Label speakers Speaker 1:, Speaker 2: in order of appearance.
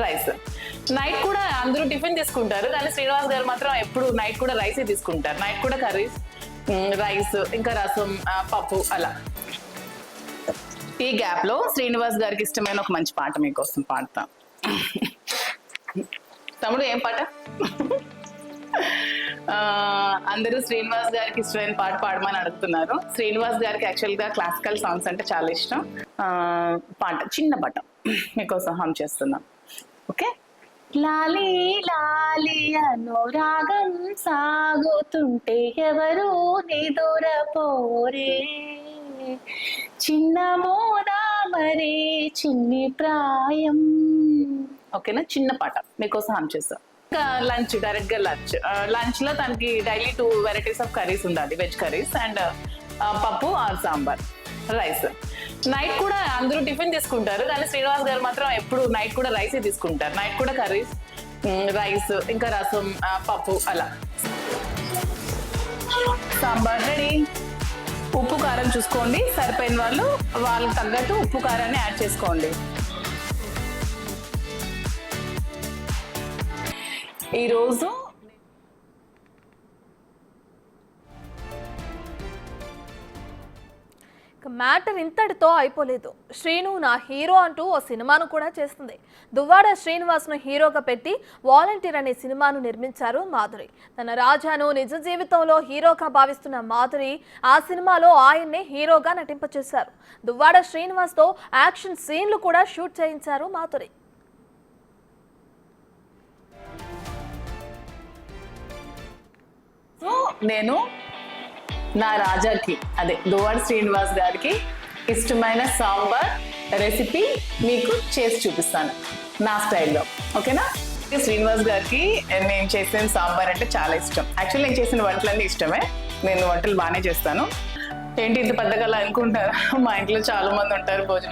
Speaker 1: Rice. Night కూడా అందరూ tiffin తీసుకుంటారు, కానీ శ్రీనివాస్ గారు మాత్రం ఎప్పుడు నైట్ కూడా రైసే తీసుకుంటారు. నైట్ కూడా కర్రీస్, రైస్, ఇంకా రసం, పప్పు అలా. ఈ గ్యాప్ లో శ్రీనివాస్ గారికి ఇష్టమైన ఒక మంచి పాట మీకోసం పాడతాం. తమ్ముడు ఏం పాట? అందరూ శ్రీనివాస్ గారికి ఇష్టమైన పాట పాడమని అడుగుతున్నారు. శ్రీనివాస్ గారికి యాక్చువల్ గా క్లాసికల్ సాంగ్స్ అంటే చాలా ఇష్టం. పాట, చిన్న పాట మీకోసం హమ్ చేస్తున్నాం. ఓకే. లాలి లాలి అనురాగం సాగుతుంటే ఎవరు నిదురపోరే, చిన్న మోదా మరే చిన్ని ప్రాయం. ఓకేనా, చిన్న పాట మీకోసం హమ్ చేస్తాం. ఇంకా లంచ్, డైరెక్ట్ గా లంచ్ లో తనకి డైలీ 2 వెరైటీస్ ఆఫ్ కర్రీస్ ఉండాలి, వెజ్ కర్రీస్ అండ్ పప్పు ఆర్ సాంబార్, రైస్. నైట్ కూడా అందరూ టిఫిన్ తీసుకుంటారు, కానీ శ్రీనివాస్ గారు మాత్రం ఎప్పుడు నైట్ కూడా రైసే తీసుకుంటారు. నైట్ కూడా కర్రీస్, రైస్, ఇంకా రసం, పప్పు అలా. సాంబార్ రెడీ. ఉప్పు కారం చూసుకోండి, సరిపోయిన వాళ్ళు వాళ్ళకి తగ్గట్టు ఉప్పు కారాన్ని యాడ్ చేసుకోండి. ఈరోజు
Speaker 2: మ్యాటర్ ఇంతటితో అయిపోలేదు. శ్రీను నా హీరో అంటూ ఓ సినిమాను కూడా చేస్తుంది. దువ్వాడ శ్రీనివాస్ను హీరోగా పెట్టి వాలంటీర్ అనే సినిమాను నిర్మించారు మాధురి. తన రాజాను నిజ జీవితంలో హీరోగా భావిస్తున్న మాధురి ఆ సినిమాలో ఆయన్నే హీరోగా నటింపచేశారు. దువ్వాడ శ్రీనివాస్తో యాక్షన్ సీన్లు కూడా షూట్ చేయించారు మాధురి.
Speaker 1: నేను నా రాజాకి, అదే దువ్వాడ శ్రీనివాస్ గారికి ఇష్టమైన సాంబార్ రెసిపీ మీకు చేసి చూపిస్తాను నా స్టైల్లో. ఓకేనా? శ్రీనివాస్ గారికి నేను చేసిన సాంబార్ అంటే చాలా ఇష్టం. యాక్చువల్లీ నేను చేసిన వంటలన్నీ ఇష్టమే, నేను వంటలు బాగానే చేస్తాను. ఏంటి ఇంత పెద్దగా అనుకుంటారా? మా ఇంట్లో చాలా మంది ఉంటారు భోజనం